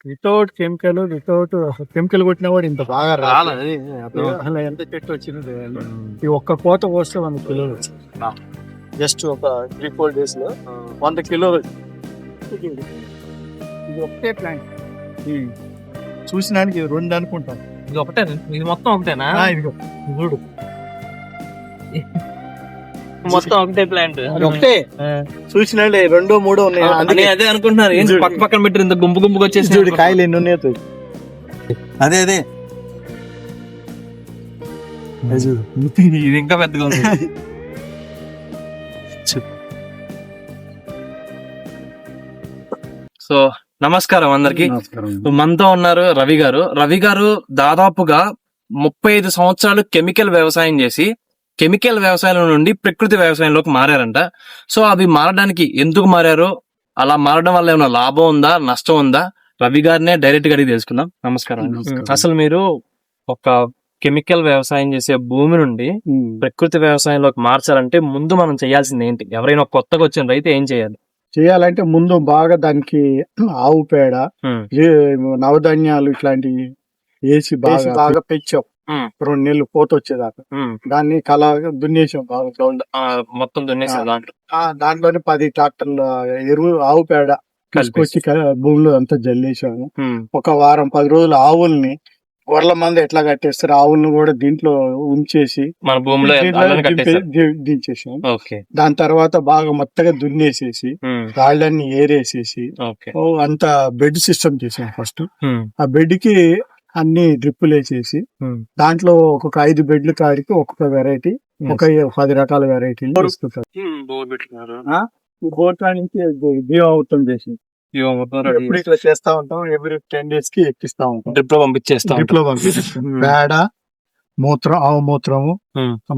Without chemical కొట్టినా కూడా ఇంత బాగా రాదు. అసలు ఎంత చెట్టు వచ్చింది ఈ ఒక్క కోత కోస్తే 100 కిలోలు వచ్చింది. జస్ట్ ఒక 3-4 days లో 100 కిలోలు వచ్చింది. ఇది ఒకటే ప్లాంట్. చూసినానికి 2 అనుకుంటాం. ఇది ఒకటే, ఇది మొత్తం ఒకటేనా? ఇదిగో చూడు, మొత్తం ఒకటే ప్లాంట్. ఒకటే చూసినండి 2-3 ఉన్నాయి. అదే అనుకుంటున్నారు, ఏంటి పక్క పక్కన పెట్టి ఇంత గుంపు గుంపుకి వచ్చేసి. చూడు కాయలు ఎన్ని ఉన్నాయో. అదే ఇది ఇంకా పెద్దగా ఉంది. సో నమస్కారం అందరికి. మనతో ఉన్నారు రవి గారు దాదాపుగా 35 సంవత్సరాలు కెమికల్ వ్యవసాయం చేసి కెమికల్ వ్యవసాయం నుండి ప్రకృతి వ్యవసాయంలోకి మారారంట. సో అవి మారడానికి ఎందుకు మారారో, అలా మారడం వల్ల ఏమైనా లాభం ఉందా, నష్టం ఉందా, రవి గారినే డైరెక్ట్ గా అడిగి తెలుసుకుందాం. నమస్కారం. అసలు మీరు ఒక కెమికల్ వ్యవసాయం చేసే భూమి నుండి ప్రకృతి వ్యవసాయంలోకి మార్చాలంటే ముందు మనం చేయాల్సింది ఏంటి? ఎవరైనా కొత్తగా వచ్చిన రైతు ఏం చేయాలంటే ముందు బాగా దానికి ఆవు పేడ, నవధాన్యాలు ఇట్లాంటివి వేసి బాగా పెంచాం. 2 నెలలు పోత వచ్చేదాకా దాన్ని దున్నేసాం బాగా, మొత్తం దున్నేసాం. దాంట్లోనే 10 ట్రాక్టర్ల ఎరువు ఆవు పేడ తీసుకొచ్చి భూమిలో అంతా జల్లేసాము. ఒక వారం 10 రోజులు ఆవుల్ని గొర్రెల మంది ఎట్లా కట్టేస్తారు, ఆవులను కూడా దీంట్లో ఉంచేసి మన భూమిలో దించేసాం. దాని తర్వాత బాగా మొత్తగా దున్నేసేసి రాళ్ళన్ని ఏరేసేసి అంత బెడ్ సిస్టమ్ చేసాం. ఫస్ట్ ఆ బెడ్ కి అన్ని డ్రిప్పులు వేసేసి దాంట్లో ఒక్కొక్క 5 బెడ్లు కాడికి ఒక్కొక్క వెరైటీ, ఒక 10 రకాల వెరైటీలు బోట్ నుంచి జీవామృతం చేసి ఎప్పుడు ఇట్లా చేస్తా ఉంటాం. ఎవ్రీ 10 days కి ఎక్కిస్తా ఉంటాం. డ్రిప్ లో పంపించేస్తాం. పేడ, మూత్రం, ఆవు మూత్రము,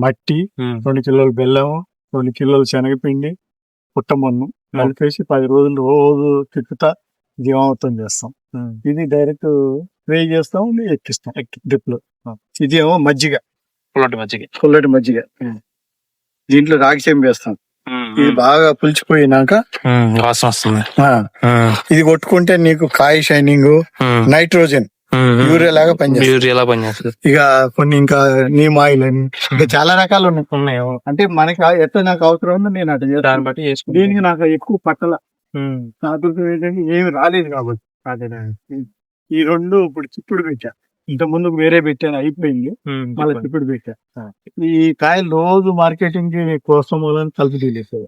మట్టి, 2 కిలోలు బెల్లము, 2 కిలోలు శనగపిండి, పుట్టమన్ను కలిపేసి 10 రోజులు రోజు తిప్పుతా జీవామృతం చేస్తాం. ఇది డైరెక్ట్ స్ప్రే చేస్తాం, ఎక్కిస్తాం డ్రిప్ లో. ఇది ఏమో మజ్జిగ, పుల్లటి మజ్జిగ. దీంట్లో రాగి చెంబు వేస్తాం. ఇది బాగా పులిచిపోయినాక వాసన వస్తుంది. ఇది కొట్టుకుంటే నీకు కాయ షైనింగ్, నైట్రోజన్, యూరియా లాగా పనిచేస్తుంది. ఇక కొన్ని ఇంకా నీమ్ ఆయిల్ అని ఇంకా చాలా రకాలు ఉన్నాయి. అంటే మనకి ఎట్లా నాకు అవసరం ఉందో నేను అట్లా దాన్ని బట్టి చేసుకుంటాను. దీనికి నాకు ఎక్కువ పట్టల ఏంటంటే ఏమి రాలేదు కాబట్టి ఈ 2 ఇప్పుడు చిప్పుడు పెట్టా. ఇంత ముందుకు వేరే పెట్టాను, అయిపోయింది. మళ్ళీ చిప్పుడు పెట్టా. ఈ కాయలు రోజు మార్కెటింగ్ కోసం కలిపి తీసేది.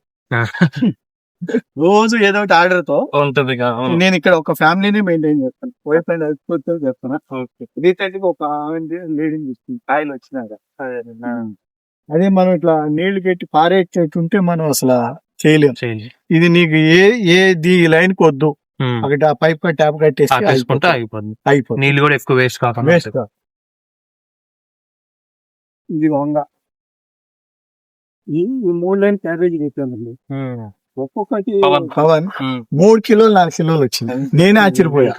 రోజు ఏదో ఒకటి ఆర్డర్ తో ఉంటది. నేను ఇక్కడ ఒక ఫ్యామిలీని మెయింటైన్ చేస్తాను. వైఫ్ అండ్ హస్బెండ్ చేస్తాను. రీసెంట్ గా ఒక లీడింగ్ ఇస్తుంది కాయలు వచ్చినాక. అదే మనం ఇట్లా నీళ్లు పెట్టి పారేటుంటే మనం అసలు చేయలేము. ఇది నీకు ఏ లైన్ కి వద్దు, అక్కడ పైప్ ట్యాప్ కట్టేసి అయిపోతుంది. నీళ్ళు కూడా ఎక్కువ వేస్ట్ కాకుండా. ఇది వంగ, ఈ 3 లైన్ క్యాబేజీ పెట్టానండి. ఒక్కొక్కటి పవన్ 3 కిలోలు 4 కిలోలు వచ్చింది. నేనే ఆశ్చర్యపోయా.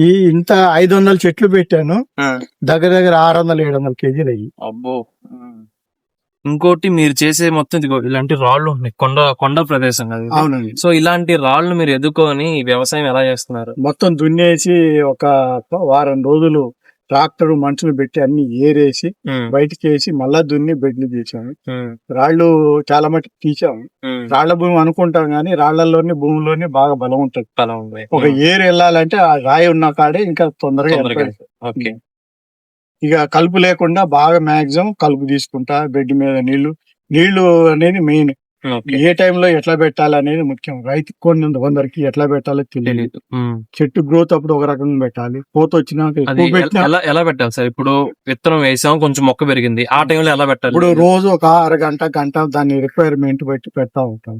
ఈ ఇంత 500 చెట్లు పెట్టాను, దగ్గర 600-700 కేజీలు అయ్యి. అబ్బో. ఇంకోటి మీరు చేసే మొత్తం ఇలాంటి రాళ్ళు ఉన్నాయి, కొండ ప్రదేశం కదా. అవునండి. సో ఇలాంటి రాళ్ళు మీరు ఎదుర్కొని వ్యవసాయం ఎలా చేస్తున్నారు? మొత్తం దున్నేసి ఒక వారం రోజులు ట్రాక్టర్ మనుషులు పెట్టి అన్ని ఏరేసి బయటకి వేసి మళ్ళా దున్ని బెడ్లు తీసాము. రాళ్ళు చాలా మటుకు తీసాము. రాళ్ల భూమి అనుకుంటాం గానీ రాళ్లలోని భూమిలోనే బాగా బలం ఉంటది. ఒక ఏరు వెళ్ళాలంటే ఆ రాయి ఉన్న కాడే ఇంకా తొందరగా. ఇక కలుపు లేకుండా బాగా మాక్సిమం కలుపు తీసుకుంటా. బెడ్ మీద నీళ్లు అనేది మెయిన్. ఏ టైంలో ఎట్లా పెట్టాలనేది ముఖ్యం. రైతు కొందరికి ఎట్లా పెట్టాలో తెలియదు. చెట్టు గ్రోత్ అప్పుడు ఒక రకంగా పెట్టాలి, పోత వచ్చినాక ఎలా పెట్టాలి సార్? ఇప్పుడు విత్తనం వేసాం, కొంచెం మొక్క పెరిగింది, ఆ టైంలో ఎలా పెట్టాలి? ఇప్పుడు రోజు ఒక గంట దాని రిక్వైర్మెంట్ బట్టి పెడతా ఉంటాం.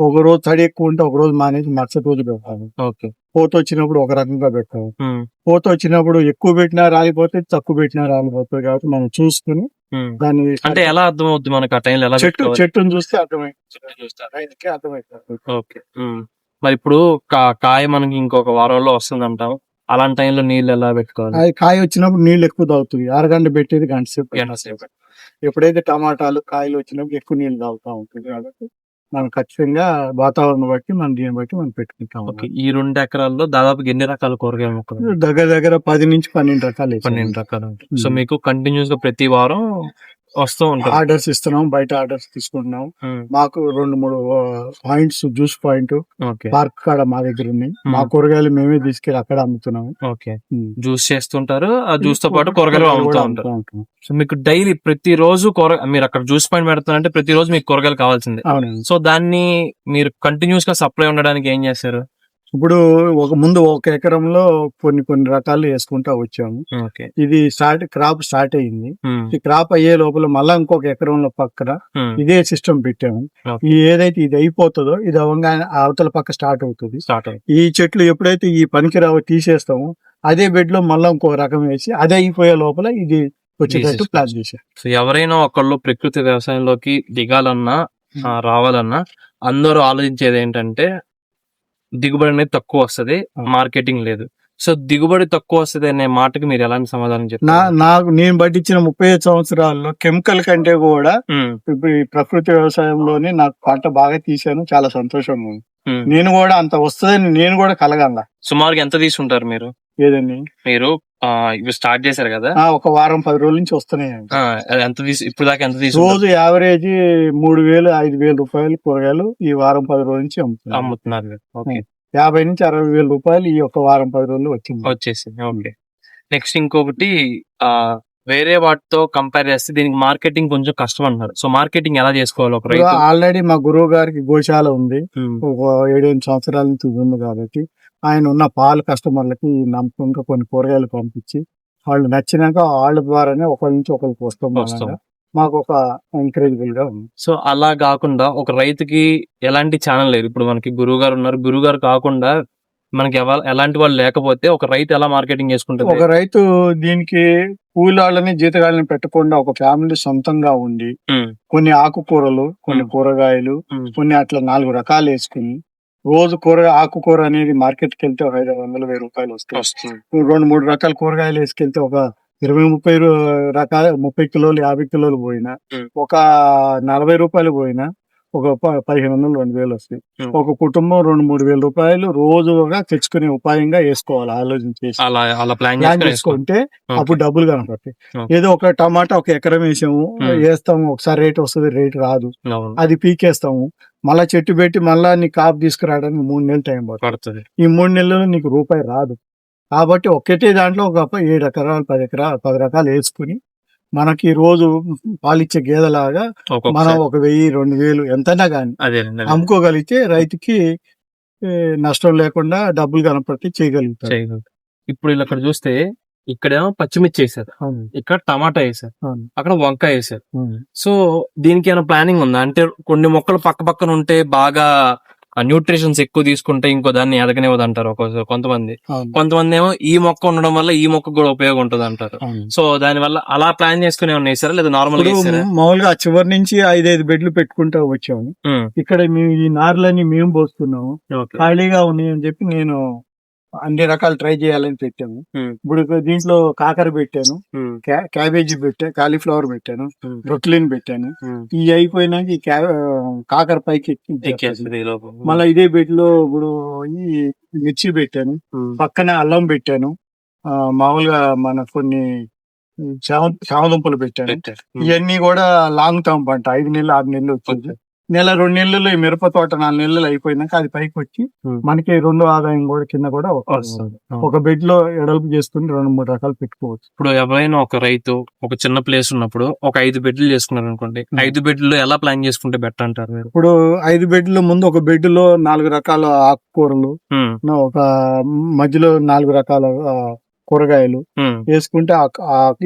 ఒక రోజు తడి ఎక్కువ ఉంటే ఒక రోజు మానేసి మరుసటి రోజు పెట్టాలి. పోత వచ్చినప్పుడు ఒక రకంగా పెట్టాలి. పోత వచ్చినప్పుడు ఎక్కువ పెట్టినా రాలిపోతే, తక్కువ పెట్టినా రాలిపోతుంది. కాబట్టి మనం చూసుకుని దాన్ని అంటే ఎలా అర్థం అవుతుంది మనకి? ఆ టైంలో చెట్టును చూస్తే అర్థమైంది. మరి ఇప్పుడు కాయ మనకి ఇంకొక వారంలో వస్తుంది అంటాం, అలాంటి టైంలో నీళ్ళు ఎలా పెట్టుకోవాలి? అది కాయ వచ్చినప్పుడు నీళ్ళు ఎక్కువ తాగుతుంది. 1 గంట పెట్టేది గంట సేపు. ఎప్పుడైతే టమాటాలు కాయలు వచ్చినప్పుడు ఎక్కువ నీళ్ళు తాగుతా ఉంటుంది కాబట్టి మనం ఖచ్చితంగా వాతావరణం బట్టి మనం దీన్ని బట్టి మనం పెట్టుకుంటాం. ఓకే. ఈ 2 ఎకరాల్లో దాదాపు ఎన్ని రకాల కూరగాయల మొక్కలు? దగ్గర దగ్గర 10 నుంచి 12 రకాలు వేసాం. 12 రకాలు. సో మీకు కంటిన్యూస్ గా ప్రతి వారం వస్తూ ఉంటారు. ఆర్డర్స్ ఇస్తున్నాం, బయట ఆర్డర్స్ తీసుకుంటున్నాం. ఉమ్, మాకు 2-3 points, juice point okay. Park కాడ మా దగ్గర ఉన్నాయి. మా కూరగాయలు మేమే తీసుకెళ్లి అక్కడ అమ్ముతున్నాం. ఓకే. జ్యూస్ చేస్తుంటారు, ఆ జ్యూస్ తో పాటు కూరగాయలు అమ్ముతూ ఉంటారు. సో మీకు డైలీ ప్రతిరోజు మీరు అక్కడ జ్యూస్ పాయింట్ పెడతారంటే ప్రతిరోజు మీకు కూరగాయలు కావాల్సిందే. అవునండి. సో దాన్ని మీరు కంటిన్యూస్ గా సప్లై ఉండడానికి ఏం చేస్తారు? ఇప్పుడు ముందు ఒక ఎకరంలో కొన్ని రకాలు వేసుకుంటా వచ్చాము. ఓకే. ఇది క్రాప్ స్టార్ట్ అయ్యింది. ఉమ్, ఈ క్రాప్ అయ్యే లోపల మళ్ళా ఇంకొక ఎకరంలో పక్కన ఉమ్, ఇదే సిస్టమ్ పెట్టాము. ఓకే. ఈ ఏదైతే ఇది అయిపోతుందో ఇది అవ్వగానే అవతల పక్క స్టార్ట్ అవుతుంది. స్టార్ట్ అయ్యి ఈ చెట్లు ఎప్పుడైతే ఈ పనికిరావో తీసేస్తామో అదే బెడ్ లో మళ్ళా ఇంకో రకం వేసి అదే అయిపోయే లోపల ఇది వచ్చేటట్టు ప్లాన్ చేశారు. సో ఎవరైనా ఒకళ్ళు ప్రకృతి వ్యవసాయంలోకి దిగాలన్నా రావాలన్నా అందరూ ఆలోచించేది ఏంటంటే దిగుబడి అనేది తక్కువ వస్తది, మార్కెటింగ్ లేదు. సో దిగుబడి తక్కువ వస్తది అనే మాటకి మీరు ఎలాంటి సమాధానం చెప్తారు? నాకు నేను పట్టించిన 35 సంవత్సరాల్లో కెమికల్ కంటే కూడా ఉమ్, ఇప్పుడు ఈ ప్రకృతి వ్యవసాయంలోనే నాకు పంట బాగా తీశాను. చాలా సంతోషంగా ఉంది. ఉమ్. నేను కూడా అంత వస్తుందని నేను కూడా కలగల. సుమారుగా ఎంత తీసుకుంటారు మీరు? ఏదండి, మీరు ఇవి స్టార్ట్ చేశారు కదా, ఒక వారం 10 రోజుల నుంచి వస్తున్నాయి. అది ఎంత ఇప్పుడు దాకా ఎంత రోజు యావరేజ్ 3,000-5,000 రూపాయలు కూరగాయలు ఈ వారం 10 రోజుల నుంచి అమ్ముతున్నారు? ఓకే. 50,000 నుంచి 60,000 రూపాయలు ఈ ఒక వారం 10 రోజులు వచ్చేసింది. ఓకే. నెక్స్ట్ ఇంకొకటి వేరే వాటితో కంపేర్ చేస్తే దీనికి మార్కెటింగ్ కొంచెం కష్టం అంటున్నారు. సో మార్కెటింగ్ ఎలా చేసుకోవాలి ఒక రైతు? ఆల్రెడీ మా గురువు గారికి గోశాల ఉంది. ఒక 7-8 సంవత్సరాల నుంచి ఉంది కాబట్టి ఆయన ఉన్న పాలు కస్టమర్లకి నమ్మకంగా కొన్ని కూరగాయలు పంపించి వాళ్ళు నచ్చినాక వాళ్ళ ద్వారానే ఒకళ్ళ నుంచి ఒకరికి వస్తాం. మాకు ఒక ఎంకరేజబుల్ గా ఉంది. సో అలా కాకుండా ఒక రైతుకి ఎలాంటి ఛానల్ లేదు. ఇప్పుడు మనకి గురువు గారు ఉన్నారు, గురువు గారు కాకుండా మనకి ఎలాంటి వాళ్ళు లేకపోతే ఒక రైతు ఎలా మార్కెటింగ్ చేసుకుంటారు? ఒక రైతు దీనికి కూలాళ్ళని జీతగాళ్ళని పెట్టకుండా ఒక ఫ్యామిలీ సొంతంగా ఉండి కొన్ని ఆకుకూరలు, కొన్ని కూరగాయలు, కొన్ని అట్లా 4 రకాలు వేసుకుని రోజు ఆకుకూర అనేది మార్కెట్కి వెళ్తే ఒక 500-1000 రూపాయలు వస్తాయి. 2-3 రకాల కూరగాయలు వేసుకెళ్తే ఒక 20-30 రకాల 30 కిలోలు 50 కిలోలు పోయినా ఒక 40 రూపాయలు పోయినా ఒక 1,500-2,000 వస్తాయి. ఒక కుటుంబం 2-3,000 రూపాయలు రోజుగా తెచ్చుకునే ఉపాయంగా వేసుకోవాలి. ఆలోచించేసి అలా ప్లాన్ చేసుకుంటే అప్పుడు డబ్బులు కనపడతాయి. ఏదో ఒక టమాటా ఒక ఎకరం వేసాము, వేస్తాము, ఒకసారి రేట్ వస్తుంది, రేట్ రాదు, అది పీకేస్తాము, మళ్ళా చెట్టు పెట్టి మళ్ళా నీకు కాపు తీసుకురావడానికి 3 నెలలు టైం పడుతుంది. ఈ 3 నెలల్లో నీకు రూపాయి రాదు. కాబట్టి ఒక్కటే దాంట్లో ఒక 7 ఎకరాలు 10 రకాలు వేసుకుని మనకి రోజు పాలిచ్చే గేదెలాగా మనం 1,000-2,000 ఎంతైనా కానీ అమ్ముకోగలిగితే రైతుకి నష్టం లేకుండా డబ్బులు కనపడితే చేయగలుగుతారు. ఇప్పుడు అక్కడ చూస్తే ఇక్కడేమో పచ్చిమిర్చి వేసారు, ఇక్కడ టమాటా వేసారు, అక్కడ వంకాయ వేసారు. సో దీనికి ఏమైనా ప్లానింగ్ ఉందా? అంటే కొన్ని మొక్కలు పక్క పక్కన ఉంటే బాగా న్యూట్రిషన్స్ ఎక్కువ తీసుకుంటే ఇంకో దాన్ని ఎదగనివ్వదు అంటారు కొంతమంది ఏమో ఈ మొక్క ఉండడం వల్ల ఈ మొక్క కూడా ఉపయోగం ఉంటుంది అంటారు. సో దాని వల్ల అలా ప్లాన్ చేసుకుని ఏమన్నా వేసారా లేదా నార్మల్ మామూలుగా చివరి నుంచి 5-5 బెడ్లు పెట్టుకుంటా వచ్చాము. ఇక్కడ మేము ఈ నార్లని మేము పోస్తున్నాము, ఖాళీగా ఉన్నాయని చెప్పి నేను అన్ని రకాలు ట్రై చేయాలని పెట్టాము. ఇప్పుడు దీంట్లో కాకర పెట్టాను, క్యాబేజీ పెట్టాను, కాలీఫ్లవర్ పెట్టాను, బ్రొక్లిన్ పెట్టాను. ఇవి అయిపోయినాక ఈ కాకర పైకి మళ్ళీ ఇదే బెడ్ లో ఇప్పుడు ఈ మిర్చి పెట్టాను, పక్కనే అల్లం పెట్టాను, మామూలుగా మన కొన్ని చామదుంపలు పెట్టాను. ఇవన్నీ కూడా లాంగ్ టర్మ్ పంట, 5 నెలలు 6 నెలలు వచ్చింది. 1-2 నెలలు ఈ మిరప తోట 4 నెలలు అయిపోయినాక అది పైకి వచ్చి మనకి 2 ఆదాయం కూడా కింద కూడా వస్తుంది. ఒక బెడ్ లో ఎడల్పు చేసుకుని 2-3 రకాలు పెట్టుకోవచ్చు. ఇప్పుడు ఎవరైనా ఒక రైతు ఒక చిన్న ప్లేస్ ఉన్నప్పుడు ఒక 5 బెడ్లు చేసుకున్నారు అనుకోండి, 5 బెడ్లు ఎలా ప్లాన్ చేసుకుంటే బెటర్ అంటారు మీరు? ఇప్పుడు 5 బెడ్ల ముందు ఒక బెడ్ లో 4 రకాల ఆకుకూరలు, ఒక మధ్యలో 4 రకాల కూరగాయలు వేసుకుంటే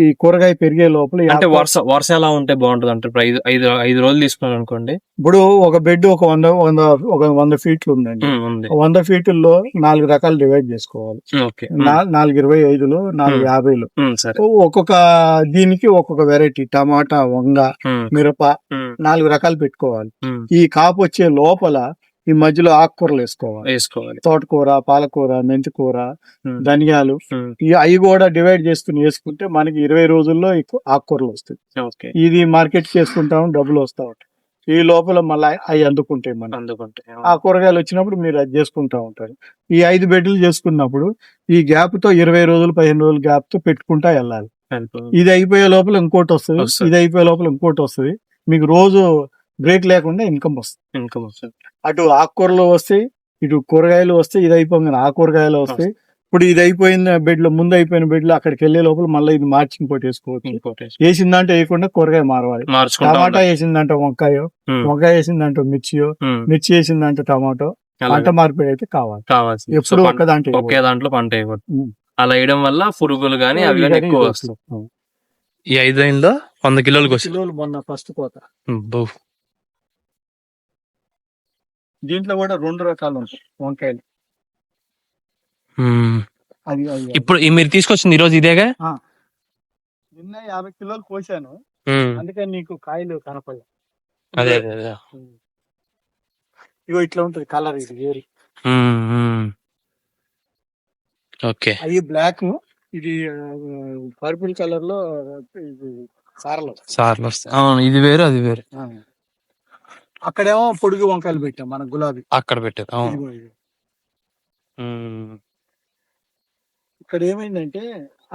ఈ కూరగాయ పెరిగే లోపల అంటే వర్ష ఎలా ఉంటే బాగుంటది అంటే 5 రోజులు తీసుకున్నారు అనుకోండి. ఇప్పుడు ఒక బెడ్ ఒక 100 ఫీట్లు ఉందండి. 100 ఫీట్లలో 4 రకాలు డివైడ్ చేసుకోవాలి. 425లో 450లో ఒక్కొక్క దీనికి ఒక్కొక్క వెరైటీ టమాటా, వంగ, మిరప 4 రకాలు పెట్టుకోవాలి. ఈ కాపు వచ్చే లోపల ఈ మధ్యలో ఆకుకూరలు వేసుకోవాలి. తోటకూర, పాలకూర, మెంతికూర, ధనియాలు, అవి కూడా డివైడ్ చేసుకుని వేసుకుంటే మనకి 20 రోజుల్లో ఆకుకూరలు వస్తాయి. ఇది మార్కెట్ చేసుకుంటాము, డబ్బులు వస్తా ఉంటాయి. ఈ లోపల మళ్ళీ అవి అందుకుంటాయి మనం. అందుకుంటే ఆ కూరగాయలు వచ్చినప్పుడు మీరు అది చేసుకుంటా ఉంటారు. ఈ 5 బెడ్లు చేసుకున్నప్పుడు ఈ గ్యాప్ తో 20 రోజులు 15 రోజులు గ్యాప్ తో పెట్టుకుంటా వెళ్ళాలి. ఇది అయిపోయే లోపల ఇంకోటి వస్తుంది, ఇది అయిపోయే లోపల ఇంకోటి వస్తుంది. మీకు రోజు బ్రేక్ లేకుండా ఇన్కమ్ వస్తుంది. అటు ఆకుకూరలు వస్తాయి, ఇటు కూరగాయలు వస్తాయి. ఇది అయిపోగానే ఆ కూరగాయలు వస్తాయి. ఇప్పుడు ఇది అయిపోయిన బెడ్లు, ముందు అయిపోయిన బెడ్లు అక్కడికి వెళ్లే లోపల మళ్ళీ ఇది మార్చి ఇంకోటి వేసుకోవచ్చు. వేసిందంటే వేయకుండా కూరగాయ మారవాలి. టమాటా వేసిందంటే వంకాయ, వంకాయ వేసిందంటే మిర్చియో, మిర్చి వేసిందంటే టమాటో, పంట మార్పిడి అయితే కావాలి. ఎప్పుడు ఒకే దాంట్లో పంట వేయకూడదు. అలా వేయడం వల్ల పురుగులు గానీ అవి గానీ ఎక్కువ వస్తాయి. ఈ 5 లైన్లో 100 కిలోలకు మొన్న ఫస్ట్ కోత. దీంట్లో కూడా 2 రకాలు ఉంటాయి వంకాయలు. ఇప్పుడు మీరు తీసుకొచ్చింది ఈ రోజు ఇదేగా? నిన్న 50 కిలోలు కోసాను, అందుకని నీకు కాయలు కనపడలేదు. అదే ఇగో ఇట్లా ఉంటది కలర్. ఇది వేరు. ఓకే. అవి బ్లాక్, ఇది పర్పుల్ కలర్ లో సార్లు వస్తాయి. అవును, ఇది వేరు అది వేరు. అక్కడేమో పొడుగు వంకాయలు పెట్టాం, మన గులాబీ అక్కడ పెట్టారు. అవును. ఇక్కడ ఏమైందంటే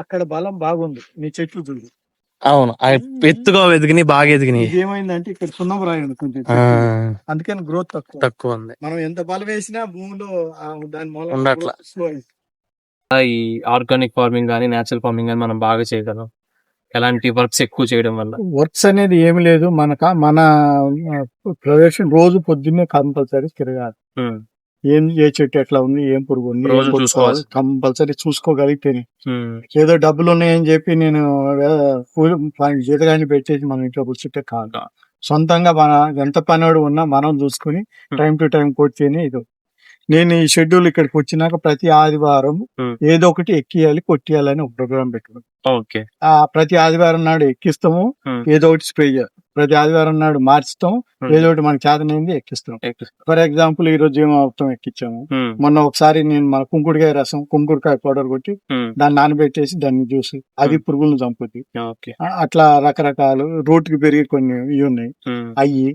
అక్కడ బలం బాగుంది, నీ చెట్లు చూడు. అవును, ఎత్తుగా ఎదిగినాయి, బాగా ఎదిగినాయి. ఏమైందంటే ఇక్కడ సున్నం రాయి కొంచెం, అందుకని గ్రోత్ తక్కువ ఉంది. మనం ఎంత బలం వేసినా భూమిలో దాని మూలం ఈ ఆర్గానిక్ ఫార్మింగ్ కానీ నేచురల్ ఫార్మింగ్ కానీ మనం బాగా చేయగలం. ఎలాంటి వర్క్స్ ఎక్కువ చేయడం వల్ల? వర్క్స్ అనేది ఏమి లేదు, మన ప్రదేశం రోజు పొద్దున్నే కంపల్సరీ తిరగాలి. ఏ చెట్టు ఎట్లా ఉంది, ఏం పురుగు ఉంది, కంపల్సరీ చూసుకోగలిగితేనే. ఏదో డబ్బులు ఉన్నాయని చెప్పి నేను జీతగాని పెట్టేసి మన ఇంట్లో కూర్చుంటే కాదు. సొంతంగా మన ఎంత పనివాడు ఉన్నా మనం చూసుకుని టైం టు టైం కొడితేనే ఇది. నేను ఈ షెడ్యూల్ ఇక్కడికి వచ్చినాక ప్రతి ఆదివారం ఏదో ఒకటి ఎక్కియాలి, కొట్టియాలని ఒక ప్రోగ్రామ్ పెట్టుకున్నాం. ఆ ప్రతి ఆదివారం నాడు ఎక్కిస్తాము, ఏదో ఒకటి స్ప్రే చేయాలి. ప్రతి ఆదివారం నాడు మార్చుతాం, ఏదో ఒకటి మనకి చేతనైంది ఎక్కిస్తాం. ఫర్ ఎగ్జాంపుల్ ఈ రోజు జీవామృతం ఎక్కించాము. మొన్న ఒకసారి నేను మన కుంకుడుకాయ రసం, కుంకుడుకాయ పౌడర్ కొట్టి దాన్ని నానబెట్టేసి దాన్ని జ్యూస్, అది పురుగులను చంపుద్ది. అట్లా రకరకాలు రూట్కి పెరిగి కొన్ని ఇవి ఉన్నాయి. అయ్యి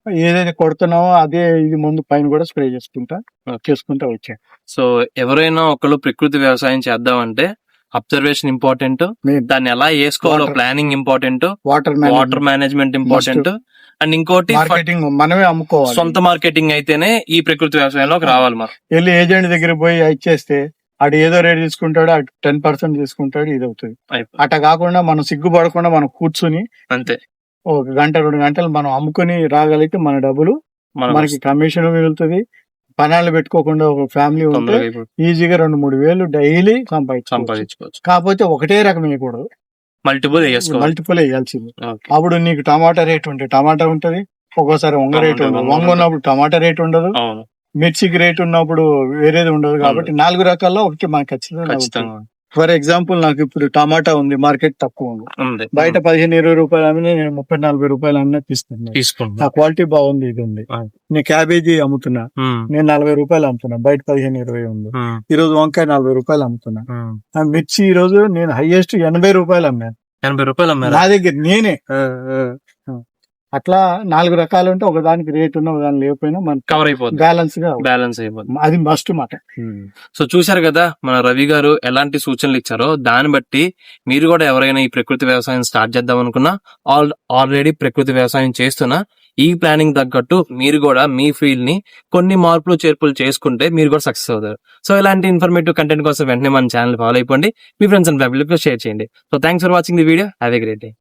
ఏదైతే కొడుతున్నావో అదే ఇది ముందు పైన కూడా స్ప్రే చేసుకుంటా వచ్చాను. సో ఎవరైనా ఒకళ్ళు ప్రకృతి వ్యవసాయం చేద్దామంటే అబ్జర్వేషన్ ఇంపార్టెంట్, దాన్ని ఎలా వేసుకోవాలో planning important, water management important, and ఇంకోటి మనమే అమ్ముకోవాలి. సొంత మార్కెటింగ్ అయితేనే ఈ ప్రకృతి వ్యవసాయంలోకి రావాలి. మనం వెళ్ళి ఏజెంట్ దగ్గర పోయి ఇచ్చేస్తే అటు ఏదో రేట్ తీసుకుంటాడు, అటు 10% తీసుకుంటాడు, ఇది అవుతుంది. అట్లా కాకుండా మనం సిగ్గుపడకుండా మనం కూర్చుని అంతే 1 గంట 2 గంటలు మనం అమ్ముకుని రాగలిగితే మన డబ్బులు మనకి కమిషన్ మిగులుతుంది. పనాలు పెట్టుకోకుండా ఒక ఫ్యామిలీ ఉంటే ఈజీగా 2-3 వేలు డైలీ సంపాదించుకోవచ్చు. కాకపోతే ఒకటే రకం వేయకూడదు, మల్టిపుల్ వేయాల్సింది. అప్పుడు నీకు టమాటా రేట్ ఉంటే టమాటా ఉంటది, ఒక్కోసారి వంగ రేట్ ఉండదు, వంగ ఉన్నప్పుడు టమాటా రేట్ ఉండదు, మిర్చికి రేట్ ఉన్నప్పుడు వేరేది ఉండదు. కాబట్టి 4 రకాల్లో ఒకటి మనకి ఖచ్చితంగా. ఫర్ ఎగ్జాంపుల్ నాకు ఇప్పుడు టమాటా ఉంది, మార్కెట్ తక్కువ ఉంది, బయట 15-20 రూపాయలు అమ్మినా నేను 30-40 రూపాయలు అన్నా తీసుకున్నాను. నా క్వాలిటీ బాగుంది, ఇది ఉంది. నేను క్యాబేజీ అమ్ముతున్నా, నేను 40 రూపాయలు అమ్ముతున్నా, బయట 15-20 ఉంది. ఈ రోజు వంకాయ 40 రూపాయలు అమ్ముతున్నా. మిర్చి ఈ రోజు నేను హైయెస్ట్ 80 రూపాయలు అమ్మాను. 80 రూపాయలు నా దగ్గర నేనే. అట్లా 4 రకాలు ఉంటే ఒకదానికి రేట్ ఉన్న ఒకదాని లేకపోయినా మన కవర్ అయిపోతుంది, బ్యాలెన్స్ అయిపోతుంది. అది మస్ట్ మాట. సో చూశారు కదా మన రవి గారు ఎలాంటి సూచనలు ఇచ్చారో. దాన్ని బట్టి మీరు కూడా ఎవరైనా ఈ ప్రకృతి వ్యవసాయం స్టార్ట్ చేద్దాం అనుకున్నా, ఆల్రెడీ ప్రకృతి వ్యవసాయం చేస్తున్నా, ఈ ప్లానింగ్ తగ్గట్టు మీరు కూడా మీ ఫీల్డ్ ని కొన్ని మార్పులు చేర్పులు చేసుకుంటే మీరు కూడా సక్సెస్ అవుతారు. సో ఇలాంటి ఇన్ఫర్మేటివ్ కంటెంట్ కోసం వెంటనే మన ఛానల్ ఫాలో అయిపోండి, మీ ఫ్రెండ్స్ అండ్ ఫ్యామిలీతో షేర్ చేయండి. So thanks for watching the video. Have a great day.